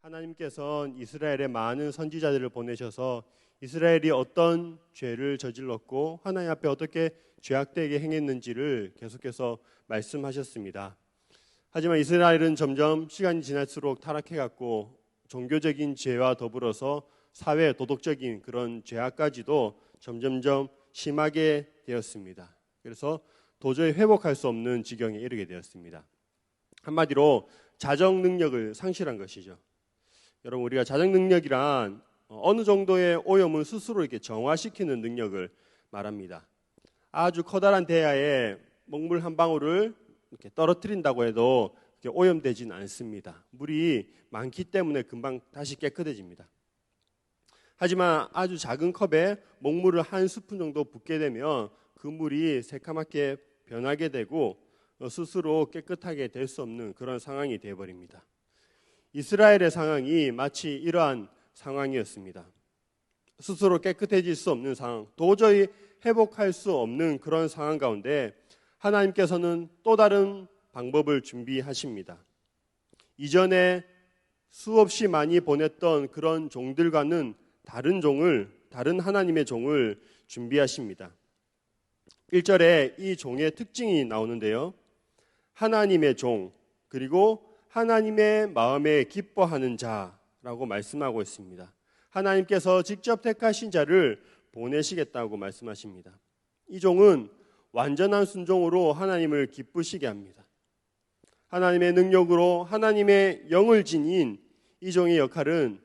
하나님께서는 이스라엘에 많은 선지자들을 보내셔서 이스라엘이 어떤 죄를 저질렀고 하나님 앞에 어떻게 죄악되게 행했는지를 계속해서 말씀하셨습니다. 하지만 이스라엘은 점점 시간이 지날수록 타락해갔고 종교적인 죄와 더불어서 사회 도덕적인 그런 죄악까지도 점점점 심하게 되었습니다. 그래서 도저히 회복할 수 없는 지경에 이르게 되었습니다. 한마디로 자정 능력을 상실한 것이죠. 여러분, 우리가 자정 능력이란 어느 정도의 오염을 스스로 이렇게 정화시키는 능력을 말합니다. 아주 커다란 대야에 먹물 한 방울을 이렇게 떨어뜨린다고 해도 오염되지는 않습니다. 물이 많기 때문에 금방 다시 깨끗해집니다. 하지만 아주 작은 컵에 먹물을 한 스푼 정도 붓게 되면 그 물이 새카맣게 변하게 되고 스스로 깨끗하게 될 수 없는 그런 상황이 되어버립니다. 이스라엘의 상황이 마치 이러한 상황이었습니다. 스스로 깨끗해질 수 없는 상황, 도저히 회복할 수 없는 그런 상황 가운데 하나님께서는 또 다른 방법을 준비하십니다. 이전에 수없이 많이 보냈던 그런 종들과는 다른 하나님의 종을 준비하십니다. 1절에 이 종의 특징이 나오는데요. 하나님의 종, 그리고 하나님의 마음에 기뻐하는 자라고 말씀하고 있습니다. 하나님께서 직접 택하신 자를 보내시겠다고 말씀하십니다. 이 종은 완전한 순종으로 하나님을 기쁘시게 합니다. 하나님의 능력으로 하나님의 영을 지닌 이 종의 역할은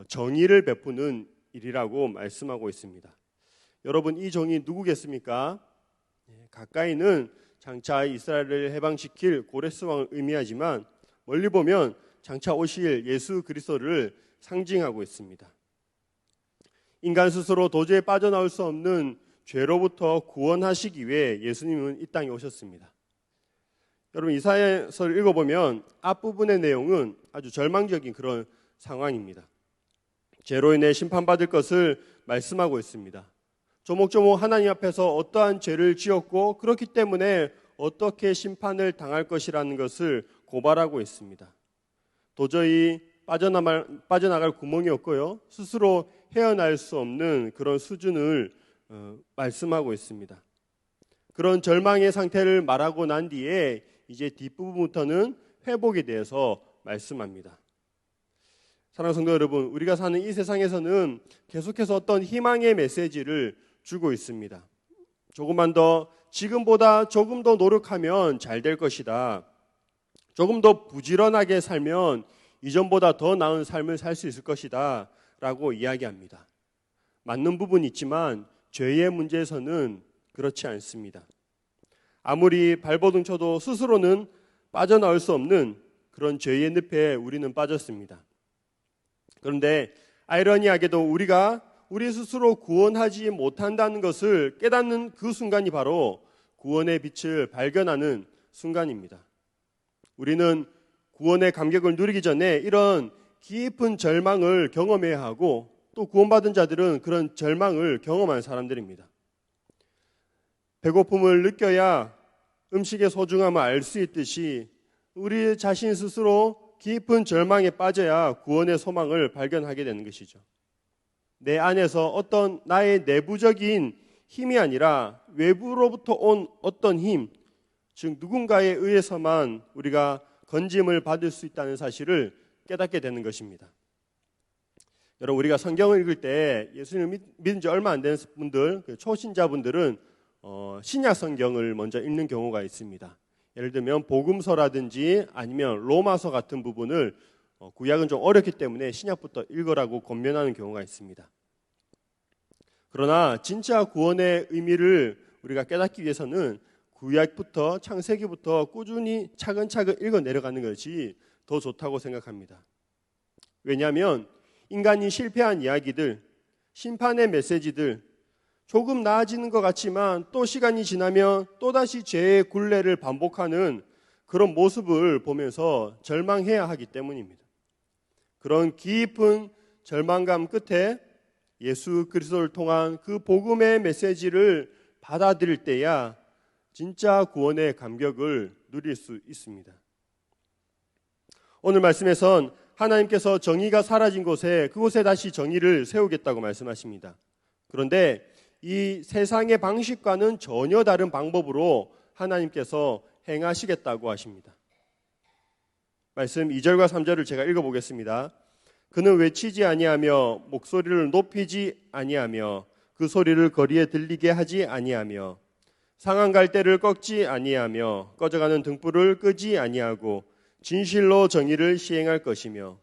정의를 베푸는 일이라고 말씀하고 있습니다. 여러분, 이 종이 누구겠습니까? 가까이는 장차 이스라엘을 해방시킬 고레스 왕을 의미하지만 멀리 보면 장차 오실 예수 그리스도를 상징하고 있습니다. 인간 스스로 도저히 빠져나올 수 없는 죄로부터 구원하시기 위해 예수님은 이 땅에 오셨습니다. 여러분, 이사야서를 읽어보면 앞부분의 내용은 아주 절망적인 그런 상황입니다. 죄로 인해 심판받을 것을 말씀하고 있습니다. 조목조목 하나님 앞에서 어떠한 죄를 지었고 그렇기 때문에 어떻게 심판을 당할 것이라는 것을 고발하고 있습니다. 도저히 빠져나갈 구멍이 없고요. 스스로 헤어날 수 없는 그런 수준을 말씀하고 있습니다. 그런 절망의 상태를 말하고 난 뒤에 이제 뒷부분부터는 회복에 대해서 말씀합니다. 사랑하는 성도 여러분, 우리가 사는 이 세상에서는 계속해서 어떤 희망의 메시지를 주고 있습니다. 조금만 더, 지금보다 조금 더 노력하면 잘 될 것이다. 조금 더 부지런하게 살면 이전보다 더 나은 삶을 살 수 있을 것이다 라고 이야기합니다. 맞는 부분이 있지만 죄의 문제에서는 그렇지 않습니다. 아무리 발버둥 쳐도 스스로는 빠져나올 수 없는 그런 죄의 늪에 우리는 빠졌습니다. 그런데 아이러니하게도 우리가 우리 스스로 구원하지 못한다는 것을 깨닫는 그 순간이 바로 구원의 빛을 발견하는 순간입니다. 우리는 구원의 감격을 누리기 전에 이런 깊은 절망을 경험해야 하고 또 구원받은 자들은 그런 절망을 경험한 사람들입니다. 배고픔을 느껴야 음식의 소중함을 알 수 있듯이 우리 자신 스스로 깊은 절망에 빠져야 구원의 소망을 발견하게 되는 것이죠. 내 안에서 어떤 나의 내부적인 힘이 아니라 외부로부터 온 어떤 힘, 즉 누군가에 의해서만 우리가 건짐을 받을 수 있다는 사실을 깨닫게 되는 것입니다. 여러분, 우리가 성경을 읽을 때 예수님을 믿은 지 얼마 안 된 분들, 초신자분들은 신약 성경을 먼저 읽는 경우가 있습니다. 예를 들면 복음서라든지 아니면 로마서 같은 부분을 구약은 좀 어렵기 때문에 신약부터 읽으라고 권면하는 경우가 있습니다. 그러나 진짜 구원의 의미를 우리가 깨닫기 위해서는 구약부터 창세기부터 꾸준히 차근차근 읽어 내려가는 것이 더 좋다고 생각합니다. 왜냐하면 인간이 실패한 이야기들, 심판의 메시지들, 조금 나아지는 것 같지만 또 시간이 지나면 또다시 죄의 굴레를 반복하는 그런 모습을 보면서 절망해야 하기 때문입니다. 그런 깊은 절망감 끝에 예수 그리스도를 통한 그 복음의 메시지를 받아들일 때야 진짜 구원의 감격을 누릴 수 있습니다. 오늘 말씀에선 하나님께서 정의가 사라진 곳에 그곳에 다시 정의를 세우겠다고 말씀하십니다. 그런데 이 세상의 방식과는 전혀 다른 방법으로 하나님께서 행하시겠다고 하십니다. 말씀 2절과 3절을 제가 읽어보겠습니다. 그는 외치지 아니하며 목소리를 높이지 아니하며 그 소리를 거리에 들리게 하지 아니하며 상한 갈대를 꺾지 아니하며 꺼져가는 등불을 끄지 아니하고 진실로 정의를 시행할 것이며.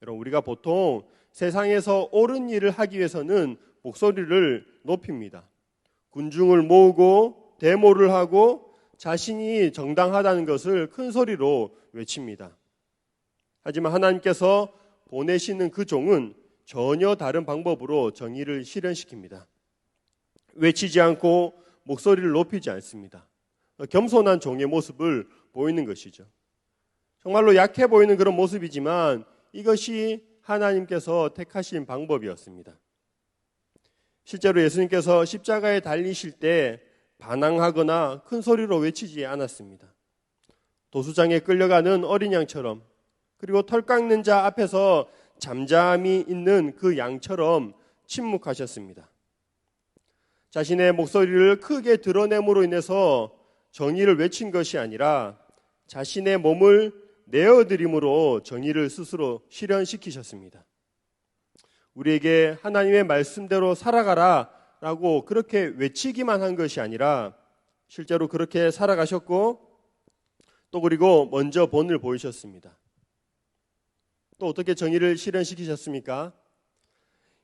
여러분, 우리가 보통 세상에서 옳은 일을 하기 위해서는 목소리를 높입니다. 군중을 모으고 데모를 하고 자신이 정당하다는 것을 큰 소리로 외칩니다. 하지만 하나님께서 보내시는 그 종은 전혀 다른 방법으로 정의를 실현시킵니다. 외치지 않고 목소리를 높이지 않습니다. 겸손한 종의 모습을 보이는 것이죠. 정말로 약해 보이는 그런 모습이지만 이것이 하나님께서 택하신 방법이었습니다. 실제로 예수님께서 십자가에 달리실 때 반항하거나 큰 소리로 외치지 않았습니다. 도수장에 끌려가는 어린 양처럼, 그리고 털 깎는 자 앞에서 잠잠히 있는 그 양처럼 침묵하셨습니다. 자신의 목소리를 크게 드러냄으로 인해서 정의를 외친 것이 아니라 자신의 몸을 내어드림으로 정의를 스스로 실현시키셨습니다. 우리에게 하나님의 말씀대로 살아가라 라고 그렇게 외치기만 한 것이 아니라 실제로 그렇게 살아가셨고, 또 그리고 먼저 본을 보이셨습니다. 또 어떻게 정의를 실현시키셨습니까?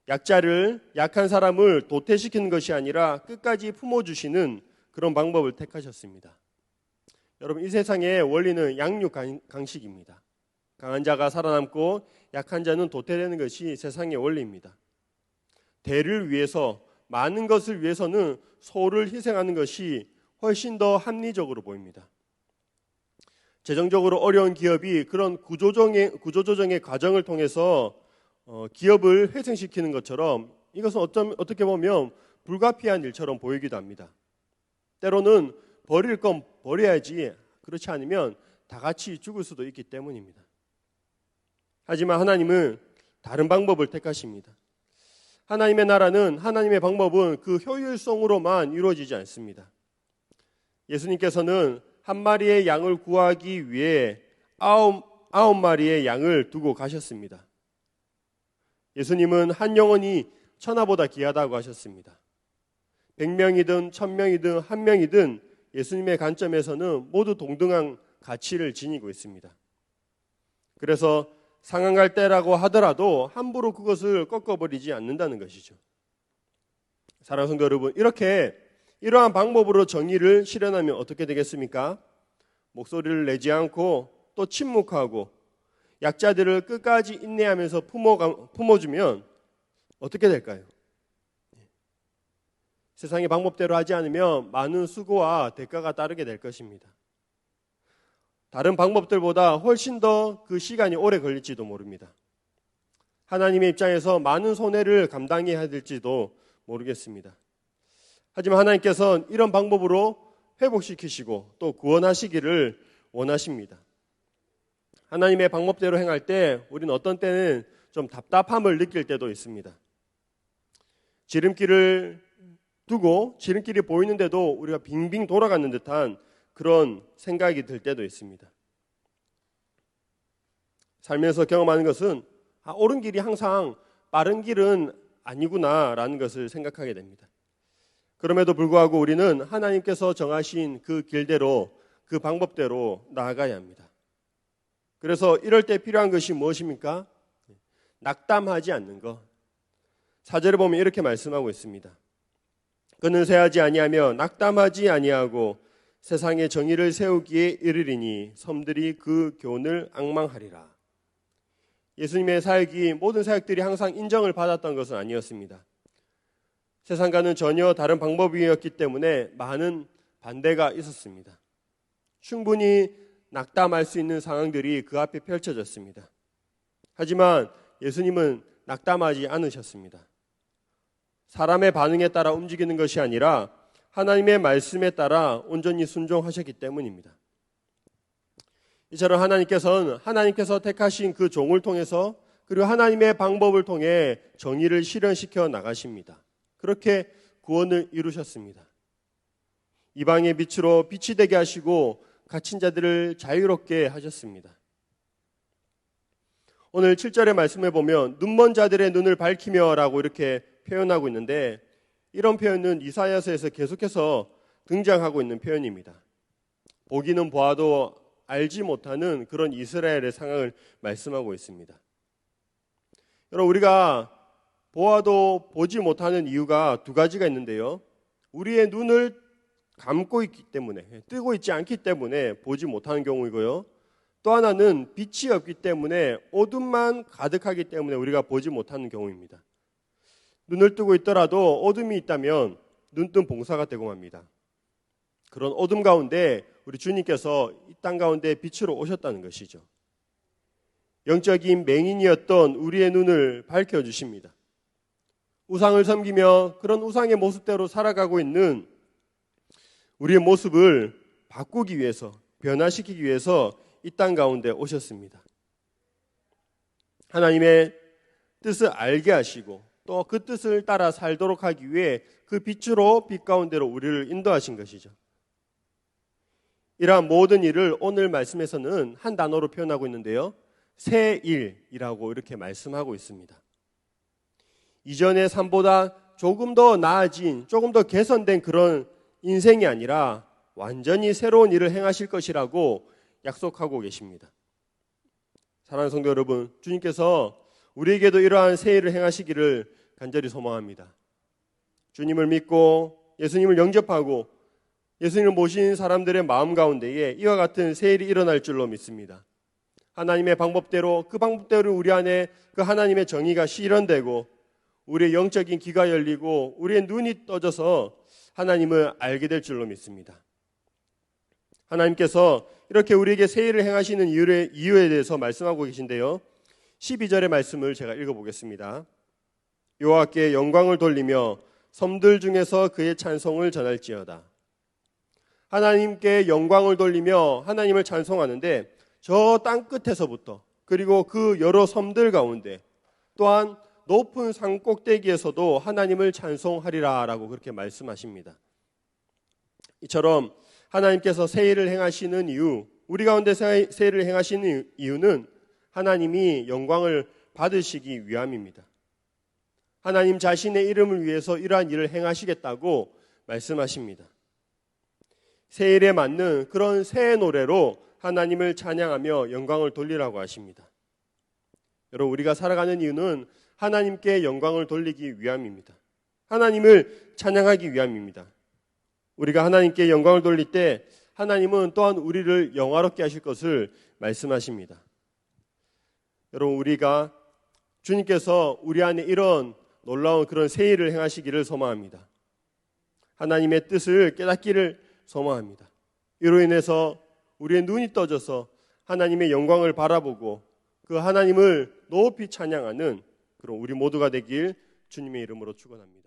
약한 사람을 도태시키는 것이 아니라 끝까지 품어주시는 그런 방법을 택하셨습니다. 여러분, 이 세상의 원리는 양육 강식입니다. 강한 자가 살아남고 약한 자는 도태되는 것이 세상의 원리입니다. 대를 위해서, 많은 것을 위해서는 소를 희생하는 것이 훨씬 더 합리적으로 보입니다. 재정적으로 어려운 기업이 그런 구조조정의 과정을 통해서 기업을 회생시키는 것처럼 이것은 어떻게 보면 불가피한 일처럼 보이기도 합니다. 때로는 버릴 건 버려야지, 그렇지 않으면 다 같이 죽을 수도 있기 때문입니다. 하지만 하나님은 다른 방법을 택하십니다. 하나님의 나라는, 하나님의 방법은 그 효율성으로만 이루어지지 않습니다. 예수님께서는 한 마리의 양을 구하기 위해 아홉 마리의 양을 두고 가셨습니다. 예수님은 한 영혼이 천하보다 귀하다고 하셨습니다. 100명이든 1000명이든 1명이든 예수님의 관점에서는 모두 동등한 가치를 지니고 있습니다. 그래서 상한 갈대라고 하더라도 함부로 그것을 꺾어버리지 않는다는 것이죠. 사랑하는 성도 여러분, 이러한 방법으로 정의를 실현하면 어떻게 되겠습니까? 목소리를 내지 않고 또 침묵하고 약자들을 끝까지 인내하면서 품어주면 어떻게 될까요? 세상의 방법대로 하지 않으면 많은 수고와 대가가 따르게 될 것입니다. 다른 방법들보다 훨씬 더 그 시간이 오래 걸릴지도 모릅니다. 하나님의 입장에서 많은 손해를 감당해야 될지도 모르겠습니다. 하지만 하나님께서는 이런 방법으로 회복시키시고 또 구원하시기를 원하십니다. 하나님의 방법대로 행할 때 우리는 어떤 때는 좀 답답함을 느낄 때도 있습니다. 지름길을 두고 지름길이 보이는데도 우리가 빙빙 돌아가는 듯한 그런 생각이 들 때도 있습니다. 살면서 경험하는 것은 옳은 길이 항상 빠른 길은 아니구나라는 것을 생각하게 됩니다. 그럼에도 불구하고 우리는 하나님께서 정하신 그 길대로, 그 방법대로 나아가야 합니다. 그래서 이럴 때 필요한 것이 무엇입니까? 낙담하지 않는 것. 4절에 보면 이렇게 말씀하고 있습니다. 그는 쇠하지 아니하며 낙담하지 아니하고 세상에 정의를 세우기에 이르리니 섬들이 그 교훈을 앙망하리라. 예수님의 사역이 모든 사역들이 항상 인정을 받았던 것은 아니었습니다. 세상과는 전혀 다른 방법이었기 때문에 많은 반대가 있었습니다. 충분히 낙담할 수 있는 상황들이 그 앞에 펼쳐졌습니다. 하지만 예수님은 낙담하지 않으셨습니다. 사람의 반응에 따라 움직이는 것이 아니라 하나님의 말씀에 따라 온전히 순종하셨기 때문입니다. 이처럼 하나님께서 택하신 그 종을 통해서 그리고 하나님의 방법을 통해 정의를 실현시켜 나가십니다. 그렇게 구원을 이루셨습니다. 이방의 빛으로 빛이 되게 하시고 갇힌 자들을 자유롭게 하셨습니다. 오늘 7절의 말씀에 보면 눈먼 자들의 눈을 밝히며 라고 이렇게 표현하고 있는데, 이런 표현은 이사야서에서 계속해서 등장하고 있는 표현입니다. 보기는 보아도 알지 못하는 그런 이스라엘의 상황을 말씀하고 있습니다. 여러분, 우리가 보아도 보지 못하는 이유가 두 가지가 있는데요. 우리의 눈을 감고 있기 때문에, 뜨고 있지 않기 때문에 보지 못하는 경우이고요. 또 하나는 빛이 없기 때문에 어둠만 가득하기 때문에 우리가 보지 못하는 경우입니다. 눈을 뜨고 있더라도 어둠이 있다면 눈뜬 봉사가 되고 맙니다. 그런 어둠 가운데 우리 주님께서 이 땅 가운데 빛으로 오셨다는 것이죠. 영적인 맹인이었던 우리의 눈을 밝혀주십니다. 우상을 섬기며 그런 우상의 모습대로 살아가고 있는 우리의 모습을 바꾸기 위해서, 변화시키기 위해서 이 땅 가운데 오셨습니다. 하나님의 뜻을 알게 하시고 또 그 뜻을 따라 살도록 하기 위해 그 빛으로 빛 가운데로 우리를 인도하신 것이죠. 이러한 모든 일을 오늘 말씀에서는 한 단어로 표현하고 있는데요. 새 일이라고 이렇게 말씀하고 있습니다. 이전의 삶보다 조금 더 나아진, 조금 더 개선된 그런 인생이 아니라 완전히 새로운 일을 행하실 것이라고 약속하고 계십니다. 사랑하는 성도 여러분, 주님께서 우리에게도 이러한 새 일을 행하시기를 간절히 소망합니다. 주님을 믿고 예수님을 영접하고 예수님을 모신 사람들의 마음 가운데에 이와 같은 새 일이 일어날 줄로 믿습니다. 하나님의 방법대로, 그 방법대로 우리 안에 그 하나님의 정의가 실현되고 우리의 영적인 귀가 열리고 우리의 눈이 떠져서 하나님을 알게 될 줄로 믿습니다. 하나님께서 이렇게 우리에게 새 일을 행하시는 이유에 대해서 말씀하고 계신데요. 12절의 말씀을 제가 읽어보겠습니다. 여호와께 영광을 돌리며 섬들 중에서 그의 찬송을 전할지어다. 하나님께 영광을 돌리며 하나님을 찬송하는데 저 땅 끝에서부터 그리고 그 여러 섬들 가운데 또한 높은 산 꼭대기에서도 하나님을 찬송하리라 라고 그렇게 말씀하십니다. 이처럼 하나님께서 새 일을 행하시는 이유, 우리 가운데 새 일을 행하시는 이유는 하나님이 영광을 받으시기 위함입니다. 하나님 자신의 이름을 위해서 이러한 일을 행하시겠다고 말씀하십니다. 새 일에 맞는 그런 새 노래로 하나님을 찬양하며 영광을 돌리라고 하십니다. 여러분, 우리가 살아가는 이유는 하나님께 영광을 돌리기 위함입니다. 하나님을 찬양하기 위함입니다. 우리가 하나님께 영광을 돌릴 때 하나님은 또한 우리를 영화롭게 하실 것을 말씀하십니다. 여러분, 우리가 주님께서 우리 안에 이런 놀라운 그런 새 일을 행하시기를 소망합니다. 하나님의 뜻을 깨닫기를 소망합니다. 이로 인해서 우리의 눈이 떠져서 하나님의 영광을 바라보고 그 하나님을 높이 찬양하는 그런 우리 모두가 되길 주님의 이름으로 축원합니다.